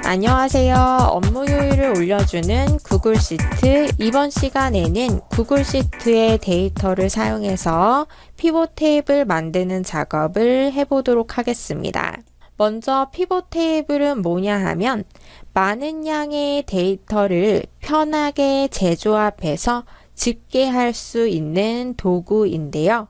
안녕하세요. 업무 효율을 올려주는 구글 시트. 이번 시간에는 구글 시트의 데이터를 사용해서 피봇 테이블 만드는 작업을 해보도록 하겠습니다. 먼저 피봇 테이블은 뭐냐 하면 많은 양의 데이터를 편하게 재조합해서 집계할 수 있는 도구인데요.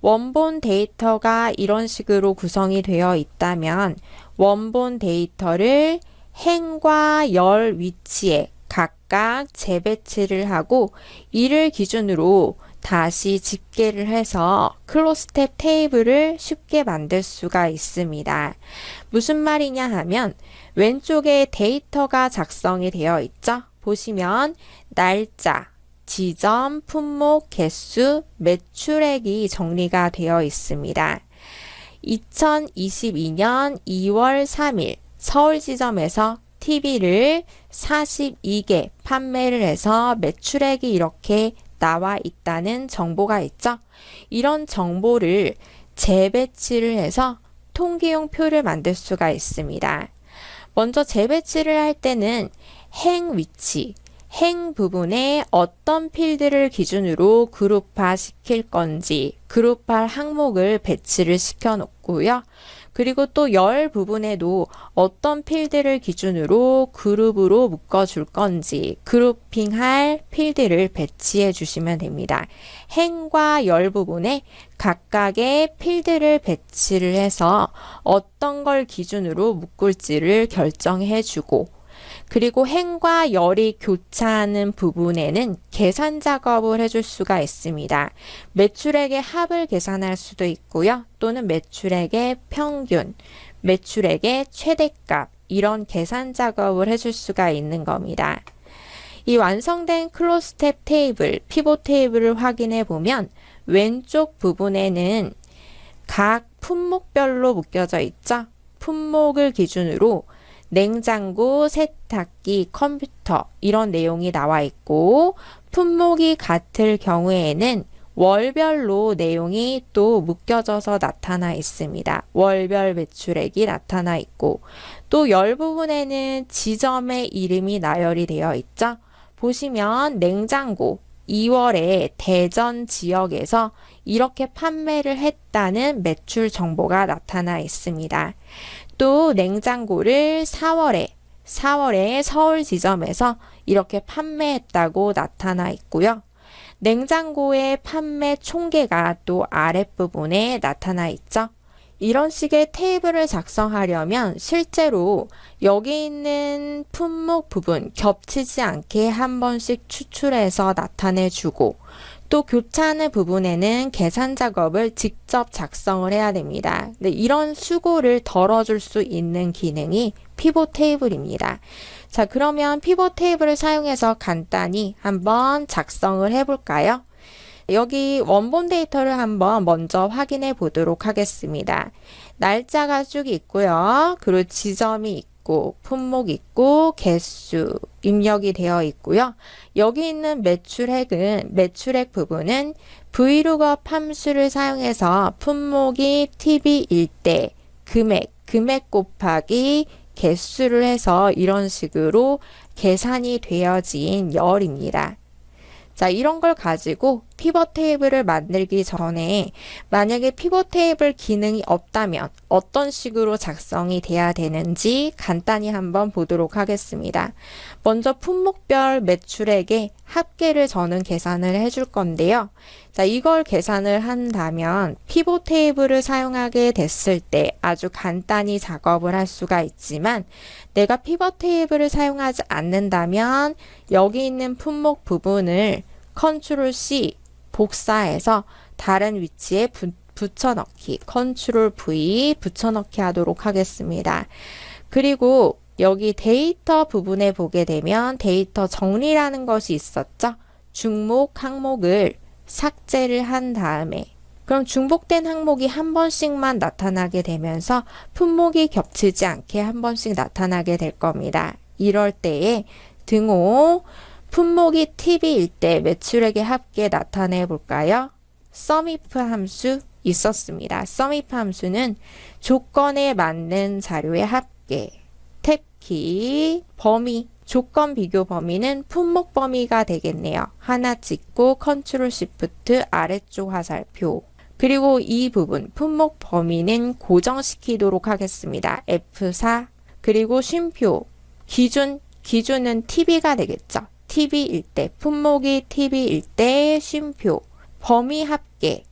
원본 데이터가 이런 식으로 구성이 되어 있다면 원본 데이터를 행과 열 위치에 각각 재배치를 하고 이를 기준으로 다시 집계를 해서 클로스텝 테이블을 쉽게 만들 수가 있습니다. 무슨 말이냐 하면 왼쪽에 데이터가 작성이 되어 있죠. 보시면 날짜, 지점, 품목, 개수, 매출액이 정리가 되어 있습니다. 2022년 2월 3일 서울 지점에서 TV를 42개 판매를 해서 매출액이 이렇게 나와 있다는 정보가 있죠. 이런 정보를 재배치를 해서 통계용 표를 만들 수가 있습니다. 먼저 재배치를 할 때는 행 위치, 행 부분에 어떤 필드를 기준으로 그룹화 시킬 건지 그룹할 항목을 배치를 시켜 놓고요. 그리고 또 열 부분에도 어떤 필드를 기준으로 그룹으로 묶어 줄 건지 그룹핑할 필드를 배치해 주시면 됩니다. 행과 열 부분에 각각의 필드를 배치를 해서 어떤 걸 기준으로 묶을지를 결정해 주고 그리고 행과 열이 교차하는 부분에는 계산 작업을 해줄 수가 있습니다. 매출액의 합을 계산할 수도 있고요. 또는 매출액의 평균, 매출액의 최대값 이런 계산 작업을 해줄 수가 있는 겁니다. 이 완성된 클로스텝 테이블, 피봇 테이블을 확인해 보면 왼쪽 부분에는 각 품목별로 묶여져 있죠. 품목을 기준으로 냉장고, 세탁기, 컴퓨터 이런 내용이 나와 있고 품목이 같을 경우에는 월별로 내용이 또 묶여져서 나타나 있습니다. 월별 매출액이 나타나 있고 또 열 부분에는 지점의 이름이 나열이 되어 있죠. 보시면 냉장고 2월에 대전 지역에서 이렇게 판매를 했다는 매출 정보가 나타나 있습니다. 또 냉장고를 4월에 서울 지점에서 이렇게 판매했다고 나타나 있고요. 냉장고의 판매 총계가 또 아랫부분에 나타나 있죠. 이런 식의 테이블을 작성하려면 실제로 여기 있는 품목 부분 겹치지 않게 한 번씩 추출해서 나타내주고 또 교차하는 부분에는 계산 작업을 직접 작성을 해야 됩니다. 근데 이런 수고를 덜어줄 수 있는 기능이 피봇 테이블입니다. 자, 그러면 피봇 테이블을 사용해서 간단히 한번 작성을 해볼까요? 여기 원본 데이터를 한번 먼저 확인해 보도록 하겠습니다. 날짜가 쭉 있고요. 그리고 지점이 있고 품목 있고 개수 입력이 되어 있고요. 여기 있는 매출액은 매출액 부분은 VLOOKUP 함수를 사용해서 품목이 TV일 때 금액 곱하기 개수를 해서 이런 식으로 계산이 되어진 열입니다. 자, 이런 걸 가지고 피벗 테이블을 만들기 전에 만약에 피벗 테이블 기능이 없다면 어떤 식으로 작성이 돼야 되는지 간단히 한번 보도록 하겠습니다. 먼저 품목별 매출액의 합계를 저는 계산을 해줄 건데요. 자, 이걸 계산을 한다면 피벗 테이블을 사용하게 됐을 때 아주 간단히 작업을 할 수가 있지만 내가 피벗 테이블을 사용하지 않는다면 여기 있는 품목 부분을 컨트롤 C 복사해서 다른 위치에 붙여넣기, 컨트롤 V 붙여넣기 하도록 하겠습니다. 그리고 여기 데이터 부분에 보게 되면 데이터 정리라는 것이 있었죠. 중복 항목을 삭제를 한 다음에 그럼 중복된 항목이 한 번씩만 나타나게 되면서 품목이 겹치지 않게 한 번씩 나타나게 될 겁니다. 이럴 때에 등호 품목이 TV일 때 매출액의 합계 나타내 볼까요? SUMIF 함수 있었습니다. SUMIF 함수는 조건에 맞는 자료의 합계, 탭 정확히 범위, 조건 비교 범위는 품목 범위가 되겠네요. 하나 찍고 컨트롤 시프트 아래쪽 화살표. 그리고 이 부분 품목 범위는 고정시키도록 하겠습니다. F4. 그리고 쉼표 기준은 TV가 되겠죠. TV일 때 품목이 TV일 때 쉼표 범위 합계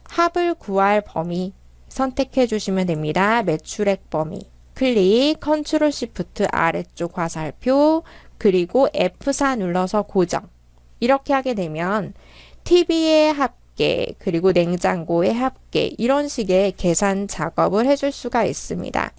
합을 구할 범위 선택해 주시면 됩니다. 매출액 범위 클릭 컨트롤 시프트 아래쪽 화살표 그리고 F4 눌러서 고정. 이렇게 하게 되면 TV의 합계 그리고 냉장고의 합계 이런 식의 계산 작업을 해줄 수가 있습니다.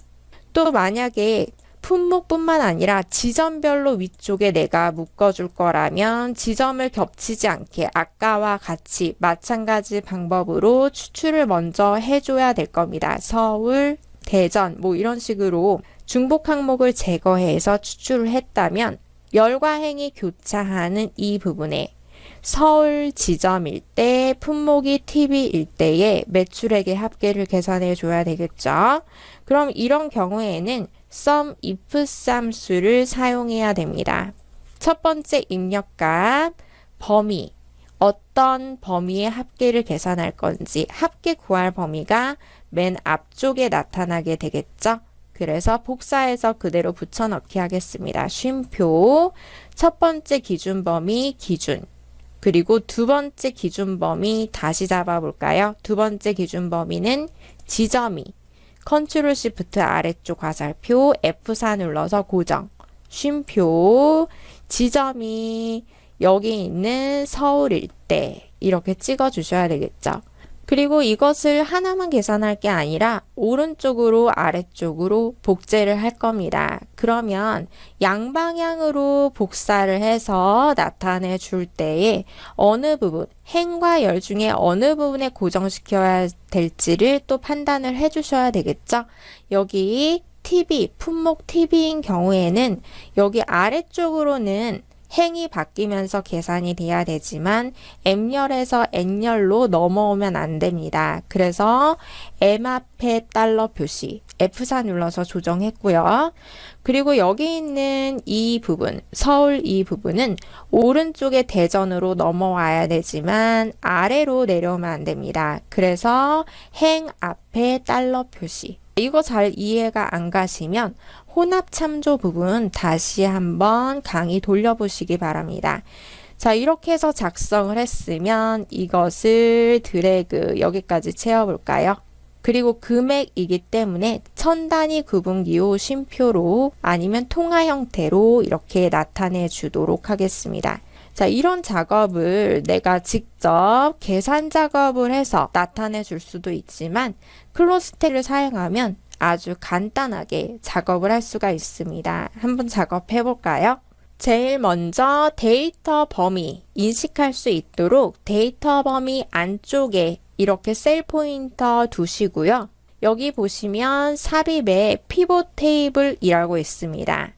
또 만약에 품목뿐만 아니라 지점별로 위쪽에 내가 묶어줄 거라면 지점을 겹치지 않게 아까와 같이 마찬가지 방법으로 추출을 먼저 해줘야 될 겁니다. 서울, 대전 뭐 이런 식으로 중복 항목을 제거해서 추출을 했다면 열과 행이 교차하는 이 부분에 서울 지점일 때 품목이 TV일 때의 매출액의 합계를 계산해 줘야 되겠죠. 그럼 이런 경우에는 sum if 함수를 사용해야 됩니다. 첫 번째 입력값 범위 어떤 범위의 합계를 계산할 건지 합계 구할 범위가 맨 앞쪽에 나타나게 되겠죠. 그래서 복사해서 그대로 붙여넣기 하겠습니다. 쉼표 첫 번째 기준 범위 기준 그리고 두 번째 기준 범위 다시 잡아볼까요? 두 번째 기준 범위는 지점이 컨트롤 시프트 아래쪽 화살표 F4 눌러서 고정 쉼표 지점이 여기 있는 서울일 때 이렇게 찍어 주셔야 되겠죠. 그리고 이것을 하나만 계산할 게 아니라 오른쪽으로 아래쪽으로 복제를 할 겁니다. 그러면 양방향으로 복사를 해서 나타내 줄 때에 어느 부분, 행과 열 중에 어느 부분에 고정시켜야 될지를 또 판단을 해 주셔야 되겠죠. 여기 TV, 품목 TV인 경우에는 여기 아래쪽으로는 행이 바뀌면서 계산이 돼야 되지만 M열에서 N열로 넘어오면 안 됩니다. 그래서 M 앞에 달러 표시 F4 눌러서 조정했고요. 그리고 여기 있는 이 부분, 서울 이 부분은 오른쪽에 대전으로 넘어와야 되지만 아래로 내려오면 안 됩니다. 그래서 행 앞에 달러 표시 이거 잘 이해가 안 가시면 혼합 참조 부분 다시 한번 강의 돌려보시기 바랍니다. 자, 이렇게 해서 작성을 했으면 이것을 드래그 여기까지 채워볼까요? 그리고 금액이기 때문에 천 단위 구분기호 쉼표로 아니면 통화 형태로 이렇게 나타내 주도록 하겠습니다. 자, 이런 작업을 내가 직접 계산 작업을 해서 나타내 줄 수도 있지만 클로스텍을 사용하면 아주 간단하게 작업을 할 수가 있습니다. 한번 작업해 볼까요? 제일 먼저 데이터 범위 인식할 수 있도록 데이터 범위 안쪽에 이렇게 셀 포인터 두시고요. 여기 보시면 삽입에 피봇 테이블이라고 있습니다.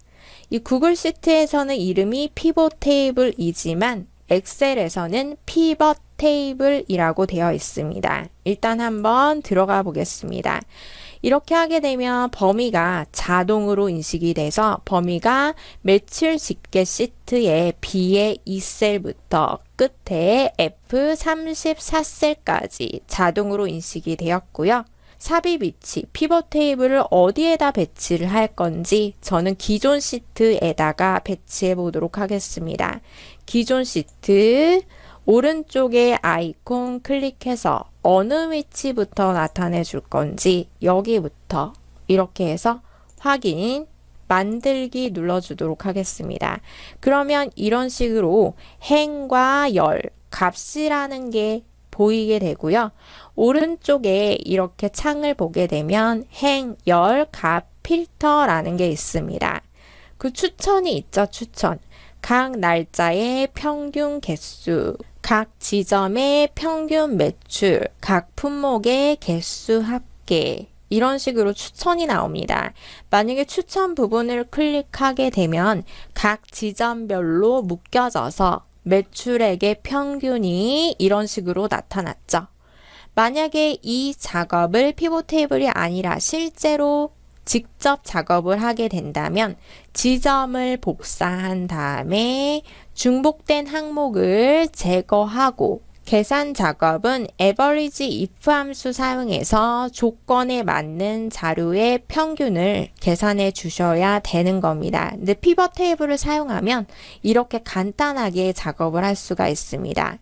이 구글 시트에서는 이름이 피봇 테이블이지만 엑셀에서는 피벗 테이블이라고 되어 있습니다. 일단 한번 들어가 보겠습니다. 이렇게 하게 되면 범위가 자동으로 인식이 돼서 범위가 매출 집계 시트의 B의 2셀부터 끝에 F34셀까지 자동으로 인식이 되었고요. 삽입 위치, 피벗 테이블을 어디에다 배치를 할 건지 저는 기존 시트에다가 배치해 보도록 하겠습니다. 기존 시트 오른쪽에 아이콘 클릭해서 어느 위치부터 나타내 줄 건지 여기부터 이렇게 해서 확인 만들기 눌러주도록 하겠습니다. 그러면 이런 식으로 행과 열 값이라는 게 보이게 되고요. 오른쪽에 이렇게 창을 보게 되면 행, 열, 값, 필터라는 게 있습니다. 그 추천이 있죠. 추천. 각 날짜의 평균 개수, 각 지점의 평균 매출, 각 품목의 개수 합계 이런 식으로 추천이 나옵니다. 만약에 추천 부분을 클릭하게 되면 각 지점별로 묶여져서 매출액의 평균이 이런 식으로 나타났죠. 만약에 이 작업을 피봇 테이블이 아니라 실제로 직접 작업을 하게 된다면 지점을 복사한 다음에 중복된 항목을 제거하고 계산 작업은 average if 함수 사용해서 조건에 맞는 자료의 평균을 계산해 주셔야 되는 겁니다. 근데 피벗 테이블을 사용하면 이렇게 간단하게 작업을 할 수가 있습니다.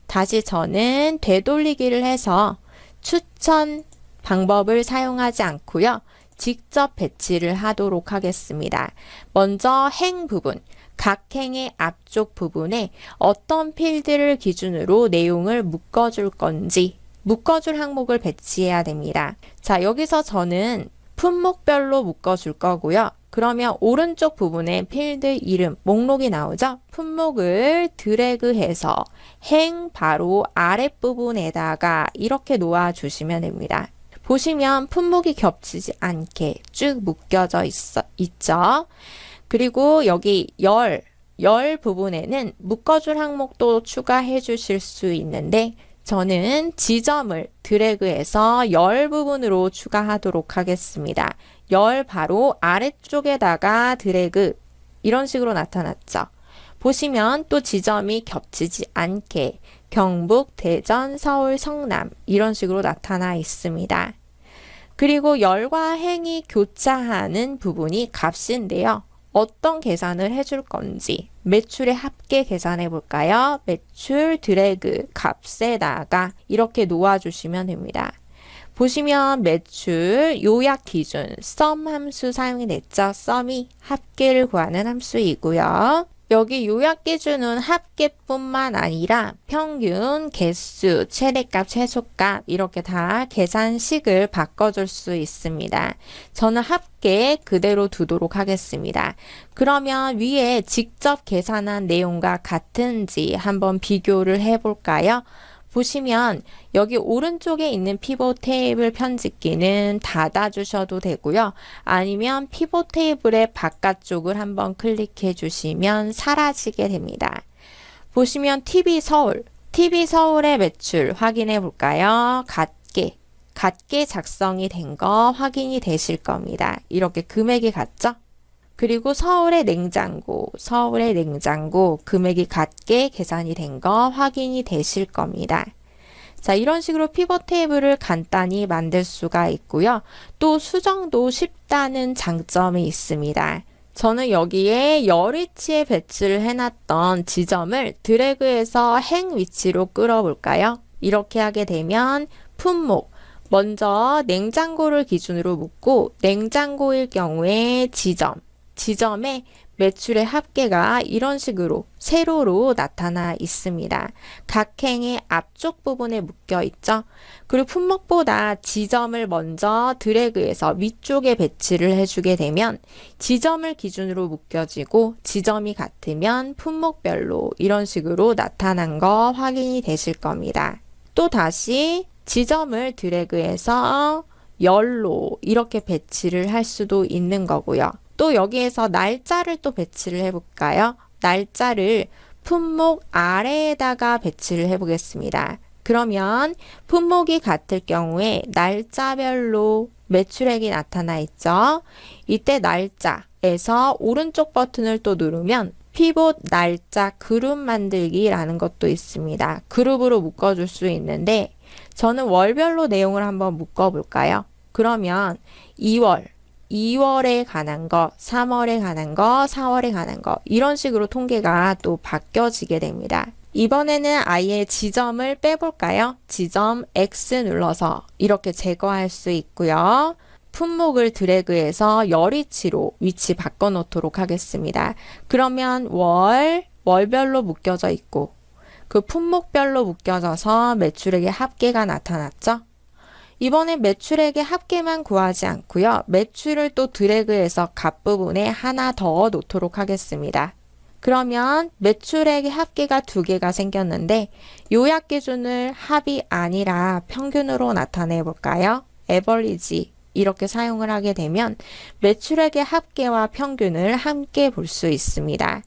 다시 저는 되돌리기를 해서 추천 방법을 사용하지 않고요. 직접 배치를 하도록 하겠습니다. 먼저 행 부분, 각 행의 앞쪽 부분에 어떤 필드를 기준으로 내용을 묶어줄 건지 묶어줄 항목을 배치해야 됩니다. 자, 여기서 저는 품목별로 묶어줄 거고요. 그러면 오른쪽 부분에 필드 이름, 목록이 나오죠? 품목을 드래그해서 행 바로 아랫부분에다가 이렇게 놓아주시면 됩니다. 보시면 품목이 겹치지 않게 쭉 묶여져 있죠? 그리고 여기 열 부분에는 묶어줄 항목도 추가해 주실 수 있는데 저는 지점을 드래그해서 열 부분으로 추가하도록 하겠습니다. 열 바로 아래쪽에다가 드래그 이런 식으로 나타났죠. 보시면 또 지점이 겹치지 않게 경북, 대전, 서울, 성남 이런 식으로 나타나 있습니다. 그리고 열과 행이 교차하는 부분이 값인데요. 어떤 계산을 해줄 건지 매출의 합계 계산해 볼까요? 매출 드래그 값에다가 이렇게 놓아주시면 됩니다. 보시면 매출 요약 기준 sum 함수 사용이 됐죠. sum이 합계를 구하는 함수이고요. 여기 요약 기준은 합계뿐만 아니라 평균, 개수, 최대값, 최소값 이렇게 다 계산식을 바꿔줄 수 있습니다. 저는 합계 그대로 두도록 하겠습니다. 그러면 위에 직접 계산한 내용과 같은지 한번 비교를 해볼까요? 보시면 여기 오른쪽에 있는 피벗 테이블 편집기는 닫아주셔도 되고요. 아니면 피벗 테이블의 바깥쪽을 한번 클릭해 주시면 사라지게 됩니다. 보시면 TV서울의 매출 확인해 볼까요? 같게 작성이 된 거 확인이 되실 겁니다. 이렇게 금액이 같죠? 그리고 서울의 냉장고 금액이 같게 계산이 된 거 확인이 되실 겁니다. 자, 이런 식으로 피벗 테이블을 간단히 만들 수가 있고요. 또 수정도 쉽다는 장점이 있습니다. 저는 여기에 열 위치에 배치를 해놨던 지점을 드래그해서 행 위치로 끌어볼까요? 이렇게 하게 되면 품목, 먼저 냉장고를 기준으로 묶고 냉장고일 경우에 지점에 매출의 합계가 이런 식으로 세로로 나타나 있습니다. 각 행의 앞쪽 부분에 묶여 있죠. 그리고 품목보다 지점을 먼저 드래그해서 위쪽에 배치를 해주게 되면 지점을 기준으로 묶여지고 지점이 같으면 품목별로 이런 식으로 나타난 거 확인이 되실 겁니다. 또 다시 지점을 드래그해서 열로 이렇게 배치를 할 수도 있는 거고요. 또 여기에서 날짜를 또 배치를 해볼까요? 날짜를 품목 아래에다가 배치를 해보겠습니다. 그러면 품목이 같을 경우에 날짜별로 매출액이 나타나 있죠. 이때 날짜에서 오른쪽 버튼을 또 누르면 피봇 날짜 그룹 만들기라는 것도 있습니다. 그룹으로 묶어줄 수 있는데 저는 월별로 내용을 한번 묶어볼까요? 그러면 2월에 관한 거, 3월에 관한 거, 4월에 관한 거 이런 식으로 통계가 또 바뀌어지게 됩니다. 이번에는 아예 지점을 빼볼까요? 지점 X 눌러서 이렇게 제거할 수 있고요. 품목을 드래그해서 열위치로 위치 바꿔놓도록 하겠습니다. 그러면 월별로 묶여져 있고 그 품목별로 묶여져서 매출액의 합계가 나타났죠? 이번엔 매출액의 합계만 구하지 않고요. 매출을 또 드래그해서 값 부분에 하나 더 놓도록 하겠습니다. 그러면 매출액의 합계가 두 개가 생겼는데 요약 기준을 합이 아니라 평균으로 나타내 볼까요? average 이렇게 사용을 하게 되면 매출액의 합계와 평균을 함께 볼 수 있습니다.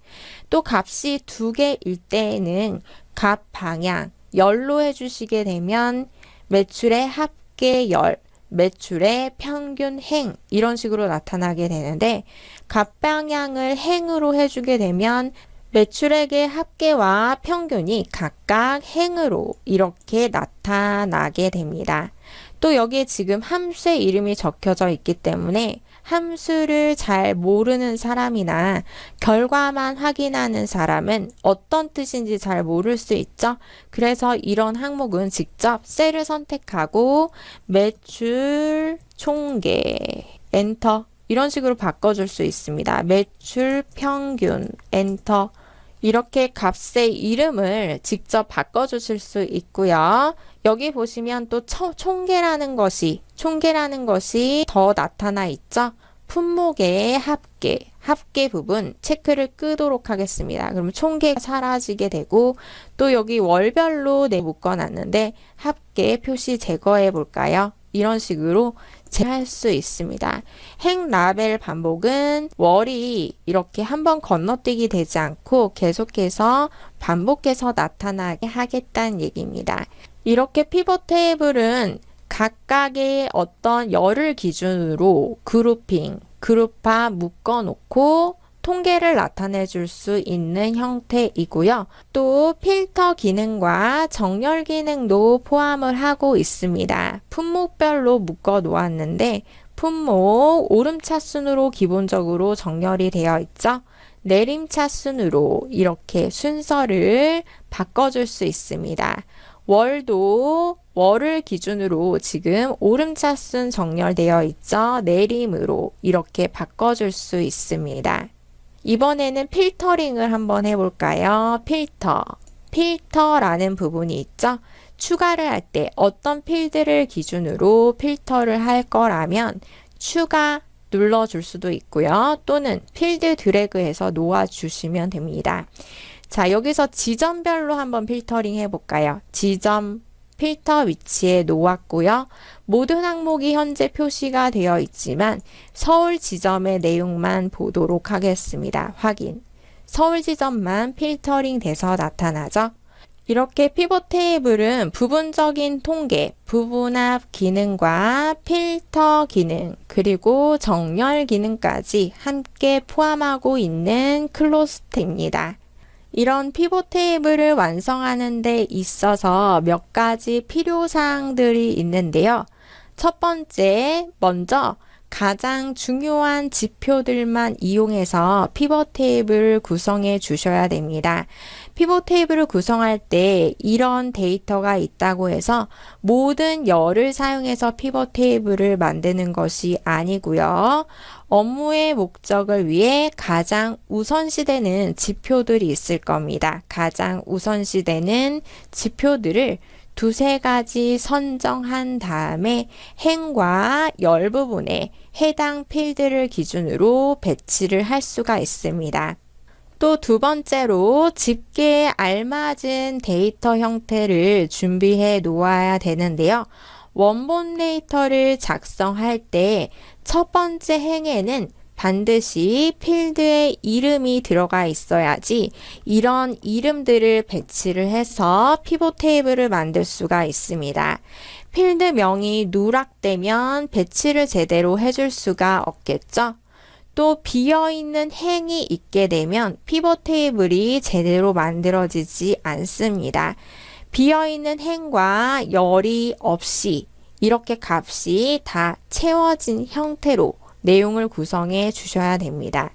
또 값이 두 개일 때에는 값 방향 열로 해주시게 되면 매출의 합계 열, 매출의 평균 행 이런 식으로 나타나게 되는데 값방향을 행으로 해주게 되면 매출액의 합계와 평균이 각각 행으로 이렇게 나타나게 됩니다. 또 여기에 지금 함수의 이름이 적혀져 있기 때문에 함수를 잘 모르는 사람이나 결과만 확인하는 사람은 어떤 뜻인지 잘 모를 수 있죠. 그래서 이런 항목은 직접 셀을 선택하고 매출 총계 엔터 이런 식으로 바꿔줄 수 있습니다. 매출 평균 엔터 이렇게 값의 이름을 직접 바꿔주실 수 있고요. 여기 보시면 또 총계라는 것이 더 나타나 있죠. 품목의 합계 부분 체크를 끄도록 하겠습니다. 그러면 총계가 사라지게 되고 또 여기 월별로 묶어놨는데 합계 표시 제거해 볼까요? 이런 식으로 할 수 있습니다. 행 라벨 반복은 월이 이렇게 한번 건너뛰기 되지 않고 계속해서 반복해서 나타나게 하겠다는 얘기입니다. 이렇게 피벗 테이블은 각각의 어떤 열을 기준으로 그룹화 묶어놓고 통계를 나타내 줄 수 있는 형태이고요. 또 필터 기능과 정렬 기능도 포함을 하고 있습니다. 품목별로 묶어 놓았는데 품목 오름차 순으로 기본적으로 정렬이 되어 있죠. 내림차 순으로 이렇게 순서를 바꿔줄 수 있습니다. 월도 월을 기준으로 지금 오름차순 정렬되어 있죠. 내림으로 이렇게 바꿔줄 수 있습니다. 이번에는 필터링을 한번 해볼까요? 필터라는 부분이 있죠. 추가를 할 때 어떤 필드를 기준으로 필터를 할 거라면 추가 눌러줄 수도 있고요. 또는 필드 드래그해서 놓아주시면 됩니다. 자, 여기서 지점별로 한번 필터링 해볼까요? 지점 필터 위치에 놓았고요. 모든 항목이 현재 표시가 되어 있지만 서울 지점의 내용만 보도록 하겠습니다. 확인. 서울 지점만 필터링 돼서 나타나죠. 이렇게 피벗 테이블은 부분적인 통계, 부분합 기능과 필터 기능, 그리고 정렬 기능까지 함께 포함하고 있는 클로스트입니다. 이런 피벗 테이블을 완성하는 데 있어서 몇 가지 필요사항들이 있는데요. 첫 번째, 먼저 가장 중요한 지표들만 이용해서 피벗 테이블을 구성해 주셔야 됩니다. 피벗 테이블을 구성할 때 이런 데이터가 있다고 해서 모든 열을 사용해서 피벗 테이블을 만드는 것이 아니고요. 업무의 목적을 위해 가장 우선시되는 지표들이 있을 겁니다. 가장 우선시되는 지표들을 두세 가지 선정한 다음에 행과 열 부분에 해당 필드를 기준으로 배치를 할 수가 있습니다. 또 두 번째로 집계에 알맞은 데이터 형태를 준비해 놓아야 되는데요. 원본 데이터를 작성할 때 첫 번째 행에는 반드시 필드에 이름이 들어가 있어야지 이런 이름들을 배치를 해서 피벗 테이블을 만들 수가 있습니다. 필드명이 누락되면 배치를 제대로 해줄 수가 없겠죠. 또 비어있는 행이 있게 되면 피벗 테이블이 제대로 만들어지지 않습니다. 비어있는 행과 열이 없이 이렇게 값이 다 채워진 형태로 내용을 구성해 주셔야 됩니다.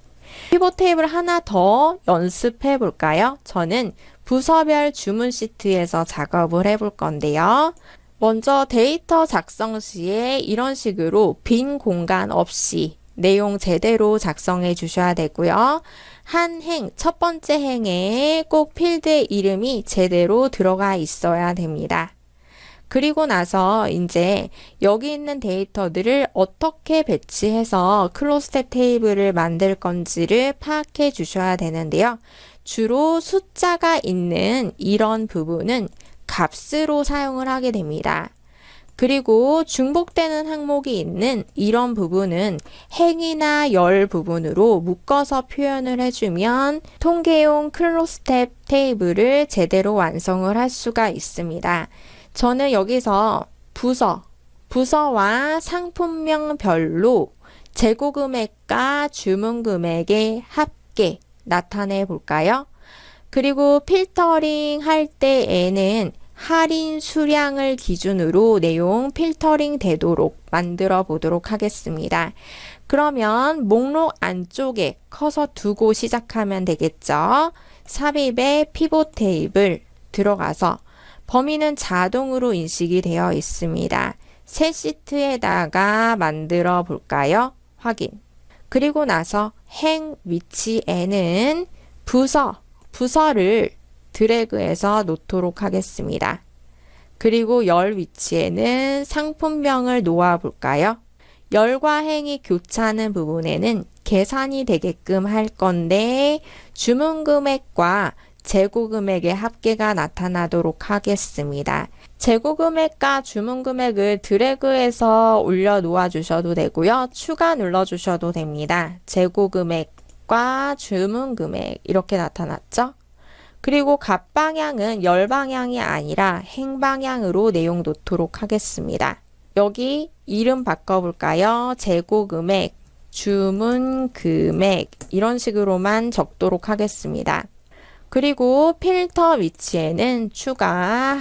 피벗 테이블 하나 더 연습해 볼까요? 저는 부서별 주문 시트에서 작업을 해볼 건데요. 먼저 데이터 작성 시에 이런 식으로 빈 공간 없이 내용 제대로 작성해 주셔야 되고요. 한 행, 첫 번째 행에 꼭 필드의 이름이 제대로 들어가 있어야 됩니다. 그리고 나서 이제 여기 있는 데이터들을 어떻게 배치해서 클로스텝 테이블을 만들 건지를 파악해 주셔야 되는데요. 주로 숫자가 있는 이런 부분은 값으로 사용을 하게 됩니다. 그리고 중복되는 항목이 있는 이런 부분은 행이나 열 부분으로 묶어서 표현을 해주면 통계용 클로스텝 테이블을 제대로 완성을 할 수가 있습니다. 저는 여기서 부서와 상품명별로 재고금액과 주문금액의 합계 나타내 볼까요? 그리고 필터링 할 때에는 할인 수량을 기준으로 내용 필터링 되도록 만들어 보도록 하겠습니다. 그러면 목록 안쪽에 커서 두고 시작하면 되겠죠. 삽입의 피봇 테이블 들어가서 범위는 자동으로 인식이 되어 있습니다. 새 시트에다가 만들어 볼까요? 확인. 그리고 나서 행 위치에는 부서를 드래그해서 놓도록 하겠습니다. 그리고 열 위치에는 상품명을 놓아 볼까요? 열과 행이 교차하는 부분에는 계산이 되게끔 할 건데 주문금액과 재고금액의 합계가 나타나도록 하겠습니다. 재고금액과 주문금액을 드래그해서 올려 놓아 주셔도 되고요. 추가 눌러 주셔도 됩니다. 재고금액과 주문금액 이렇게 나타났죠? 그리고 값방향은 열 방향이 아니라 행 방향으로 내용 놓도록 하겠습니다. 여기 이름 바꿔볼까요? 재고금액, 주문금액 이런 식으로만 적도록 하겠습니다. 그리고 필터 위치에는 추가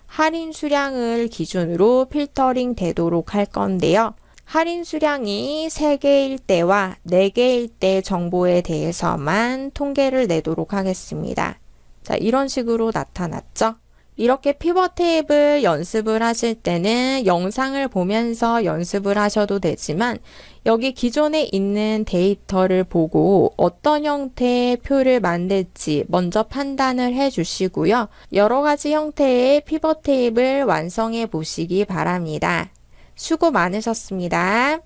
할인 수량을 기준으로 필터링 되도록 할 건데요. 할인 수량이 3개일 때와 4개일 때 정보에 대해서만 통계를 내도록 하겠습니다. 자, 이런 식으로 나타났죠? 이렇게 피벗 테이블 연습을 하실 때는 영상을 보면서 연습을 하셔도 되지만 여기 기존에 있는 데이터를 보고 어떤 형태의 표를 만들지 먼저 판단을 해 주시고요. 여러 가지 형태의 피벗 테이블 완성해 보시기 바랍니다. 수고 많으셨습니다.